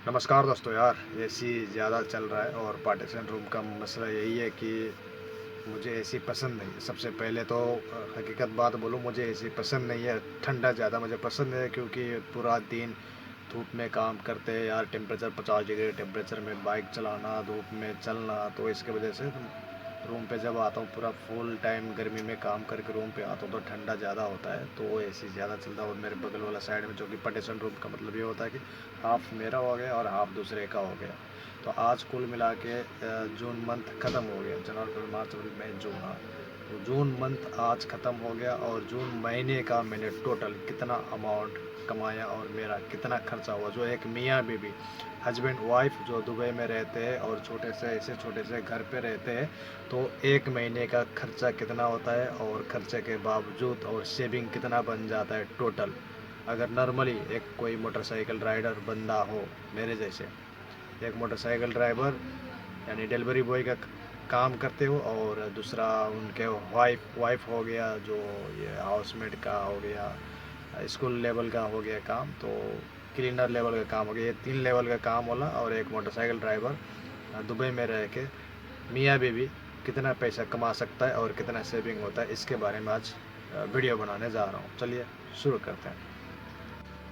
नमस्कार दोस्तों। यार एसी ज़्यादा चल रहा है और पार्टीशन रूम का मसला यही है कि मुझे एसी पसंद नहीं है। सबसे पहले तो हकीकत बात बोलूँ, मुझे एसी पसंद नहीं है। ठंडा ज़्यादा मुझे पसंद है क्योंकि पूरा दिन धूप में काम करते हैं यार। टेम्परेचर 50 डिग्री टेम्परेचर में बाइक चलाना, धूप में चलना, तो इसके वजह से रूम पे जब आता हूँ पूरा फुल टाइम गर्मी में काम करके रूम पे आता हूँ तो ठंडा ज़्यादा होता है, तो एसी ज़्यादा चलता है। और मेरे बगल वाला साइड में जो कि पार्टीशन रूम का मतलब ये होता है कि हाफ मेरा हो गया और हाफ दूसरे का हो गया। तो आज कुल मिला के जून मंथ ख़त्म हो गया। जनवरी फरवरी मार्च अप्रैल मई जून, हाँ, तो जून मंथ आज ख़त्म हो गया और जून महीने का मैंने टोटल कितना अमाउंट कमाया और मेरा कितना खर्चा हुआ। जो एक मियाँ बीवी हस्बैंड वाइफ जो दुबई में रहते हैं और छोटे से घर पे रहते हैं, तो एक महीने का खर्चा कितना होता है और खर्चे के बावजूद और सेविंग कितना बन जाता है टोटल। अगर नॉर्मली एक कोई मोटरसाइकिल राइडर बंदा हो मेरे जैसे, एक मोटरसाइकिल ड्राइवर यानी डिलीवरी बॉय का काम करते हो और दूसरा उनके वाइफ हो गया, जो ये हाउसमेट का हो गया, स्कूल लेवल का हो गया काम, तो क्लीनर लेवल का काम हो गया, ये 3 लेवल का काम होला। और एक मोटरसाइकिल ड्राइवर दुबई में रह के मियाँ बीवी कितना पैसा कमा सकता है और कितना सेविंग होता है, इसके बारे में आज वीडियो बनाने जा रहा हूँ। चलिए शुरू करते हैं।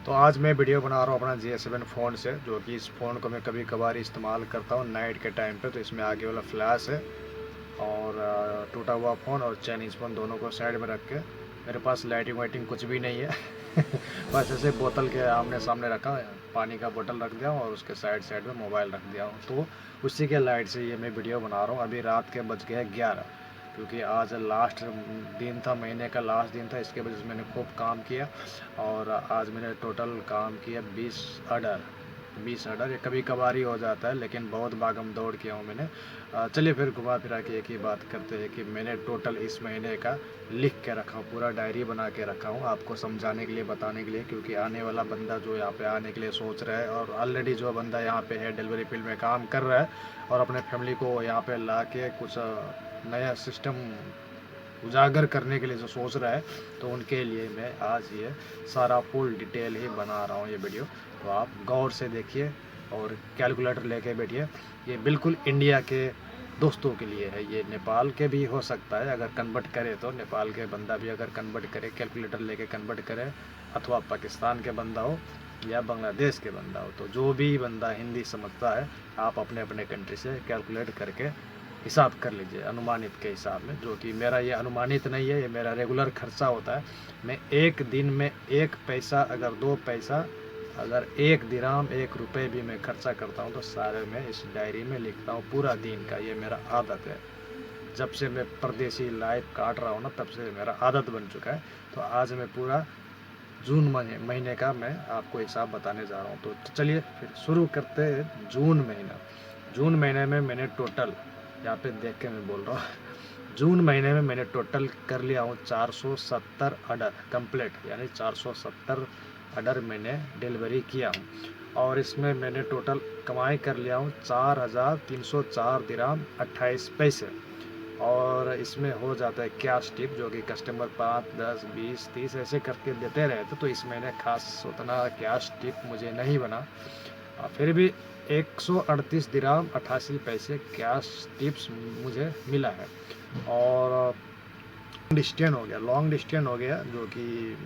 तो आज मैं वीडियो बना रहा हूँ अपना J7 फ़ोन से, जो कि इस फ़ोन को मैं कभी कभार इस्तेमाल करता हूँ नाइट के टाइम पे। तो इसमें आगे वाला फ्लैश है और टूटा हुआ फ़ोन और चाइनीज़ फ़ोन दोनों को साइड में रख के, मेरे पास लाइटिंग वाइटिंग कुछ भी नहीं है बस ऐसे बोतल के आमने सामने रखा है, पानी का बोतल रख दिया हूँ और उसके साइड साइड में मोबाइल रख दिया हूँ। तो उसी के लाइट से ये मैं वीडियो बना रहा हूँ। अभी रात के बज गए 11, क्योंकि आज लास्ट दिन था, महीने का लास्ट दिन था। इसके वजह से मैंने खूब काम किया और आज मैंने टोटल काम किया 20 ऑर्डर। ये कभी कभार ही हो जाता है, लेकिन बहुत भागम दौड़ किया हूँ मैंने। चलिए फिर घुमा फिरा के एक ही बात करते हैं कि मैंने टोटल इस महीने का लिख के रखा हूँ, पूरा डायरी बना के रखा हूँ आपको समझाने के लिए, बताने के लिए। क्योंकि आने वाला बंदा जो यहाँ पे आने के लिए सोच रहा है और ऑलरेडी जो बंदा यहाँ पे है डिलीवरी फील्ड में काम कर रहा है और अपने फैमिली को यहाँ पे ला के कुछ नया सिस्टम उजागर करने के लिए जो सोच रहा है, तो उनके लिए मैं आज ये सारा फुल डिटेल ही बना रहा हूँ ये वीडियो। तो आप गौर से देखिए और कैलकुलेटर लेके बैठिए। ये बिल्कुल इंडिया के दोस्तों के लिए है, ये नेपाल के भी हो सकता है अगर कन्वर्ट करे, तो नेपाल के बंदा भी अगर कन्वर्ट करे, कैलकुलेटर लेके कन्वर्ट करे, अथवा पाकिस्तान के बंदा हो या बांग्लादेश के बंदा हो, तो जो भी बंदा हिंदी समझता है आप अपने अपने कंट्री से कैलकुलेट करके हिसाब कर लीजिए अनुमानित के हिसाब में। जो कि मेरा ये अनुमानित नहीं है, ये मेरा रेगुलर खर्चा होता है। मैं एक दिन में एक पैसा, अगर 2 पैसा, अगर 1 दिरहम 1 रुपये भी मैं खर्चा करता हूँ तो सारे मैं इस डायरी में लिखता हूँ पूरा दिन का। ये मेरा आदत है, जब से मैं परदेसी लाइफ काट रहा हूँ ना, तब से मेरा आदत बन चुका है। तो आज मैं पूरा जून महीने का मैं आपको हिसाब बताने जा रहा हूँ। तो चलिए फिर शुरू करते हैं। जून महीना, जून महीने में मैंने टोटल, यहाँ पे देख के मैं बोल रहा हूँ, जून महीने में मैंने टोटल कर लिया हूँ 470 ऑर्डर कंप्लीट, यानी 470 ऑर्डर मैंने डिलीवरी किया हूँ। और इसमें मैंने टोटल कमाई कर लिया हूँ 4,304 दिरहम 28 पैसे। और इसमें हो जाता है कैश टिप, जो कि कस्टमर 5, 10, 20, 30 ऐसे करके देते रहते, तो इस महीने खास उतना कैश टिप मुझे नहीं बना। फिर भी 138 दिरहम 88 पैसे कैश टिप्स मुझे मिला है। और लॉन्ग डिस्टेंस हो गया, जो कि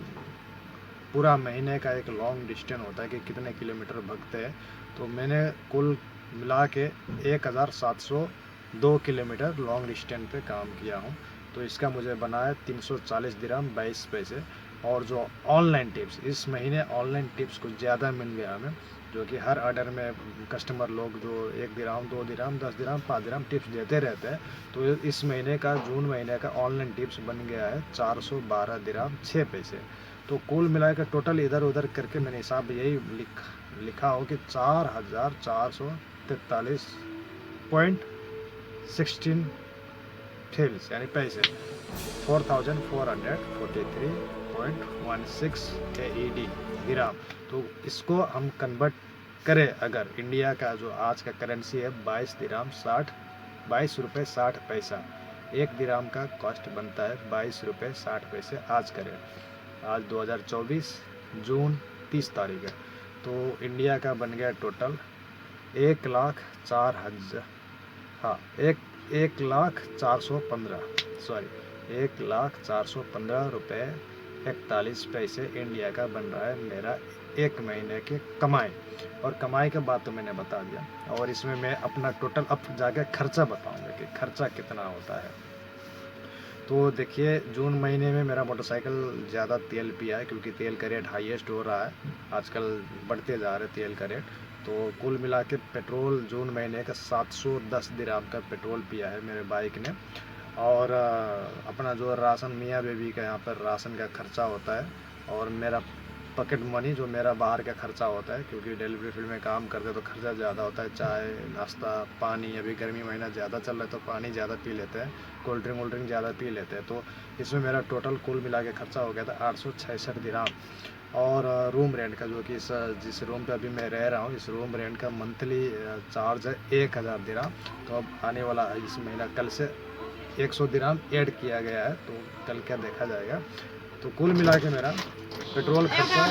पूरा महीने का एक लॉन्ग डिस्टेंस होता है कि कितने किलोमीटर भागते हैं। तो मैंने कुल मिला के 1702 किलोमीटर लॉन्ग डिस्टेंस पे काम किया हूँ। तो इसका मुझे बना है 340 दिरहम 22 पैसे। और जो ऑनलाइन टिप्स, इस महीने ऑनलाइन टिप्स कुछ ज़्यादा मिल गया हमें, जो कि हर ऑर्डर में कस्टमर लोग जो 1 दिरहम 2 दिरहम 10 दिरहम 5 दिरहम टिप्स देते रहते हैं। तो इस महीने का, जून महीने का ऑनलाइन टिप्स बन गया है 412 दिरहम 6 पैसे। तो कुल मिलाकर टोटल इधर उधर करके मैंने हिसाब यही लिखा हो कि 4,443.16 टेल्स यानी पैसे, 4,443.16 AED दिराम। तो इसको हम कन्वर्ट करें, अगर इंडिया का जो आज का करेंसी है 22 रुपये 60 पैसा, 1 दिराम का कॉस्ट बनता है 22 रुपये 60 पैसे। आज करें, आज 2024 जून 30 तारीख है, तो इंडिया का बन गया टोटल 1,04,000, हाँ, 1,04,15, सॉरी 1,04,15 रुपये 41 पैसे इंडिया का बन रहा है मेरा एक महीने की कमाई। और कमाई के बाद तो मैंने बता दिया, और इसमें मैं अपना टोटल अब जाके खर्चा बताऊंगा कि खर्चा कितना होता है। तो देखिए, जून महीने में मेरा मोटरसाइकिल ज़्यादा तेल पिया है, क्योंकि तेल का रेट हाईएस्ट हो रहा है आजकल, बढ़ते जा रहे तेल का रेट। तो कुल मिला के पेट्रोल जून महीने का 710 दिराम का पेट्रोल पिया है मेरे बाइक ने। और अपना जो राशन, मियाँ बीवी का यहाँ पर राशन का खर्चा होता है, और मेरा पॉकेट मनी जो मेरा बाहर का खर्चा होता है, क्योंकि डिलीवरी फील्ड में काम करते तो खर्चा ज़्यादा होता है, चाय नाश्ता पानी, अभी गर्मी महीना ज़्यादा चल रहा है तो पानी ज़्यादा पी लेते हैं, कोल्ड ड्रिंक वोल्ड ड्रिंक ज़्यादा पी लेते हैं। तो इसमें मेरा टोटल कुल मिला के खर्चा हो गया था 866 दिराम। और रूम रेंट का, जो कि जिस रूम पे अभी मैं रह रहा हूँ, इस रूम रेंट का मंथली चार्ज है 1000 दिराम। तो अब आने वाला इस महीना कल से 100 दिराम ऐड किया गया है, तो कल क्या देखा जाएगा। तो कुल मिला के मेरा पेट्रोल खर्चा,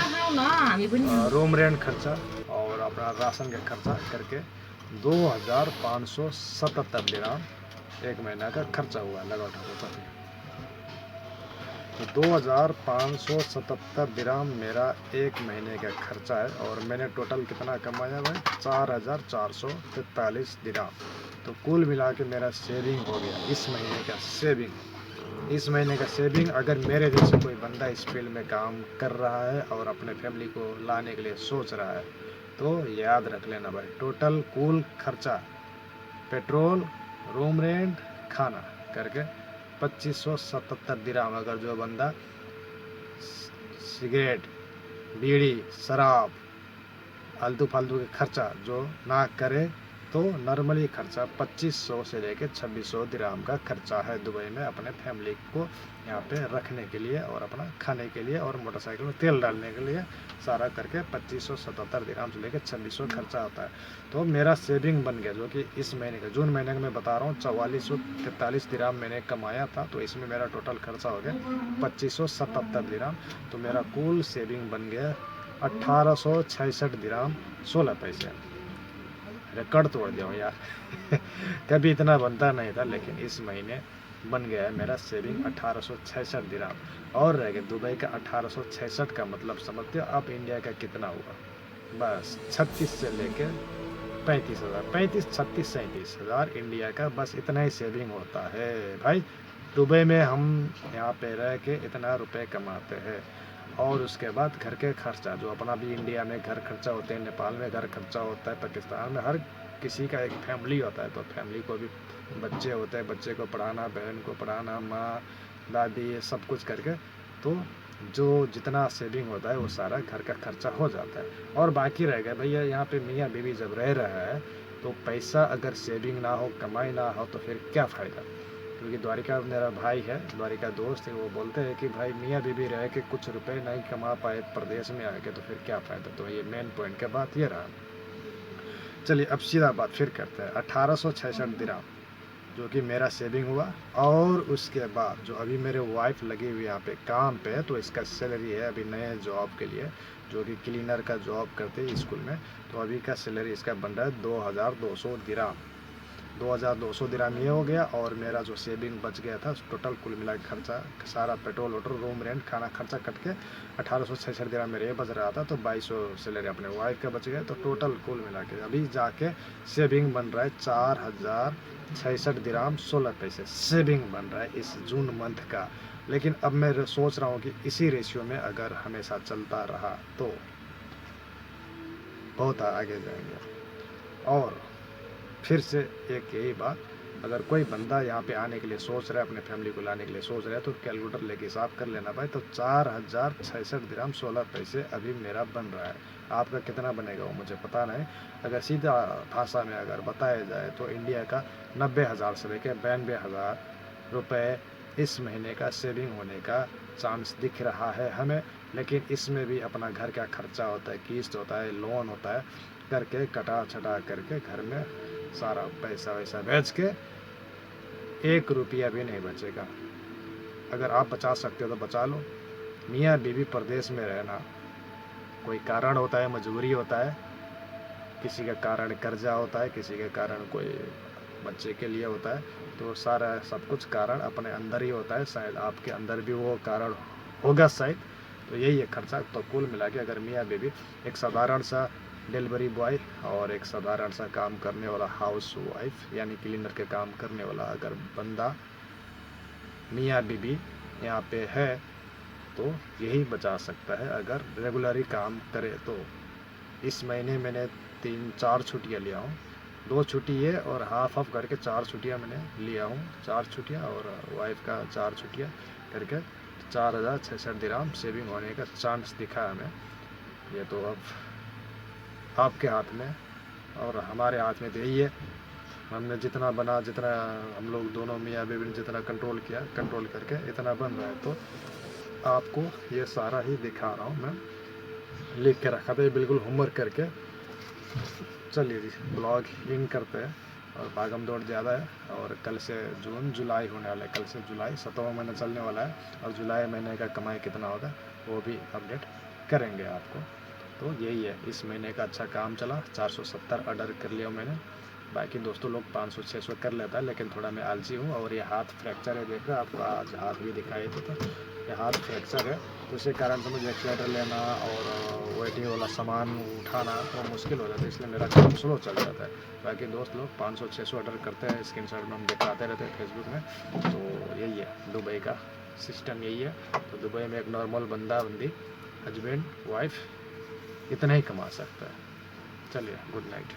रूम रेंट खर्चा और अपना राशन का खर्चा करके 2,577 दिराम एक महीना का खर्चा हुआ लगा उठा। तो 2,577 दिराम मेरा एक महीने का खर्चा है। और मैंने टोटल कितना कमाया भाई, 4,443 दिराम। तो कुल मिला के मेरा सेविंग हो गया इस महीने का सेविंग। इस महीने का सेविंग, अगर मेरे जैसे कोई बंदा इस फील्ड में काम कर रहा है और अपने फैमिली को लाने के लिए सोच रहा है, तो याद रख लेना भाई, टोटल कुल खर्चा पेट्रोल, रूम रेंट, खाना करके 2,577 दिराम। अगर जो बंदा सिगरेट, बीड़ी, शराब, फालतू फालतू के खर्चा जो ना करे, तो नॉर्मली खर्चा 2500 से लेकर 2600 दिराम का खर्चा है दुबई में अपने फैमिली को यहाँ पे रखने के लिए और अपना खाने के लिए और मोटरसाइकिल में तेल डालने के लिए, सारा करके 2577 दिराम से लेकर 2600 खर्चा होता है। तो मेरा सेविंग बन गया, जो कि इस महीने का जून महीने का मैं बता रहा हूँ 4443 दिराम मैंने कमाया था। तो इसमें मेरा टोटल खर्चा हो गया 2577 दिराम। तो मेरा कुल सेविंग बन गया 1866 दिराम 16 पैसे। रिकॉर्ड तोड़ दिया हूँ यार कभी इतना बनता नहीं था, लेकिन इस महीने बन गया है मेरा सेविंग 1866 दिराम। और रह गया दुबई का 1866 का मतलब समझते हो आप इंडिया का कितना हुआ, बस 36 से लेके 35,000, 35, 36, 37,000 इंडिया का, बस इतना ही सेविंग होता है भाई। दुबई में हम यहाँ पे रह के इतना रुपए कमाते हैं। और उसके बाद घर के खर्चा, जो अपना भी इंडिया में घर खर्चा होते हैं, नेपाल में घर खर्चा होता है, पाकिस्तान में, हर किसी का एक फैमिली होता है। तो फैमिली को भी बच्चे होते हैं, बच्चे को पढ़ाना, बहन को पढ़ाना, माँ दादी, ये सब कुछ करके, तो जो जितना सेविंग होता है वो सारा घर का खर्चा हो जाता है। और बाकी रह गया भैया, यहाँ पे मियाँ बीवी जब रह रहा है तो पैसा अगर सेविंग ना हो, कमाई ना हो, तो फिर क्या फ़ायदा। क्योंकि द्वारिका मेरा भाई है, द्वारिका दोस्त है, वो बोलते हैं कि भाई मियाँ बीवी रह के कुछ रुपए नहीं कमा पाए प्रदेश में आके, तो फिर क्या फ़ायदा। तो ये मेन पॉइंट का बात ये रहा। चलिए अब सीधा बात फिर करते हैं। 1866 दिराम जो कि मेरा सेविंग हुआ। और उसके बाद जो अभी मेरे वाइफ लगी हुई यहाँ पे काम पे, तो इसका सैलरी है अभी नए जॉब के लिए, जो कि क्लीनर का जॉब करते हैं स्कूल में। तो अभी का सैलरी इसका बन रहा है 2,200 दिराम। 2,200 दिराम ये हो गया। और मेरा जो सेविंग बच गया था टोटल कुल मिला के खर्चा, सारा पेट्रोल वोट्रोल, रूम रेंट, खाना खर्चा कट के 1866 दिराम मेरे ये बच रहा था। तो 2200 सैलरी अपने वाइफ का बच गया। तो टोटल कुल मिला के अभी जाके सेविंग बन रहा है 4,066 दिराम 16 पैसे सेविंग बन रहा है इस जून मंथ का। लेकिन अब मैं सोच रहा हूँ कि इसी रेशियो में अगर हमेशा चलता रहा तो बहुत आगे जाएंगे। और फिर से एक यही बात, अगर कोई बंदा यहाँ पे आने के लिए सोच रहा है, अपने फैमिली को लाने के लिए सोच रहा है, तो कैलकुलेटर लेके हिसाब कर लेना भाई। तो 4,066 दिराम 16 पैसे अभी मेरा बन रहा है। आपका कितना बनेगा वो मुझे पता नहीं। अगर सीधा भाषा में अगर बताया जाए तो इंडिया का 90,000 से लेकर 92,000 रुपये इस महीने का सेविंग होने का चांस दिख रहा है हमें। लेकिन इसमें भी अपना घर का खर्चा होता है, किस्त होता है, लोन होता है, करके कटा छटा करके घर में सारा पैसा वैसा बेच के 1 रुपया भी नहीं बचेगा। अगर आप बचा सकते हो तो बचा लो। मियाँ बीवी प्रदेश में रहना कोई कारण होता है, मजबूरी होता है किसी का कारण कर्जा होता है, किसी के कारण कोई बच्चे के लिए होता है, तो सारा सब कुछ कारण अपने अंदर ही होता है। शायद आपके अंदर भी वो कारण होगा शायद। तो यही है खर्चा। तो कुल मिला के अगर मियाँ बीवी एक साधारण सा डिलीवरी बॉय और एक साधारण सा काम करने वाला हाउस वाइफ यानी क्लीनर के काम करने वाला अगर बंदा मियाँ बीवी यहाँ पे है तो यही बचा सकता है अगर रेगुलर ही काम करे तो। इस महीने मैंने 3-4 छुट्टियाँ लिया हूँ, 2 छुट्टी है और हाफ ऑफ करके 4 छुट्टियाँ मैंने लिया हूँ। 4 छुट्टियाँ और वाइफ का 4 छुट्टियाँ करके 4,066 दिरहम सेविंग होने का चांस दिखा है हमें। ये तो अब आपके हाथ में और हमारे हाथ में तो यही है। हमने जितना बना, जितना हम लोग दोनों मियाँ बीवी ने जितना कंट्रोल किया, कंट्रोल करके इतना बन रहा है। तो आपको ये सारा ही दिखा रहा हूँ मैं, लिख के रखा था ये बिल्कुल होमवर्क करके। चलिए जी ब्लॉग इन करते हैं। और भागम दौड़ ज़्यादा है और कल से जून जुलाई होने वाला है। कल से जुलाई 7वां महीना चलने वाला है और जुलाई महीने का कमाई कितना होगा वो भी अपडेट करेंगे आपको। तो यही है, इस महीने का अच्छा काम चला। 470 ऑर्डर कर लिया मैंने। बाकी दोस्तों लोग 500-600 कर लेता है, लेकिन थोड़ा मैं आलसी हूँ। और ये हाथ फ्रैक्चर है, देख रहे आपको आज हाथ भी दिखाई देता। ये हाथ फ्रैक्चर है तो इसी कारण से मुझे एक्सीलेटर लेना और वेटिंग वाला सामान उठाना वो मुश्किल हो जाता है, इसलिए मेरा काम स्लो चल जाता है। बाकी दोस्त लोग 500-600 ऑर्डर करते हैं, स्क्रीनशॉट में हम दिखाते रहते हैं फेसबुक में। तो यही है दुबई का सिस्टम, यही है। तो दुबई में एक नॉर्मल बंदा बंदी हस्बैंड वाइफ इतना ही कमा सकता है। चलिए गुड नाइट।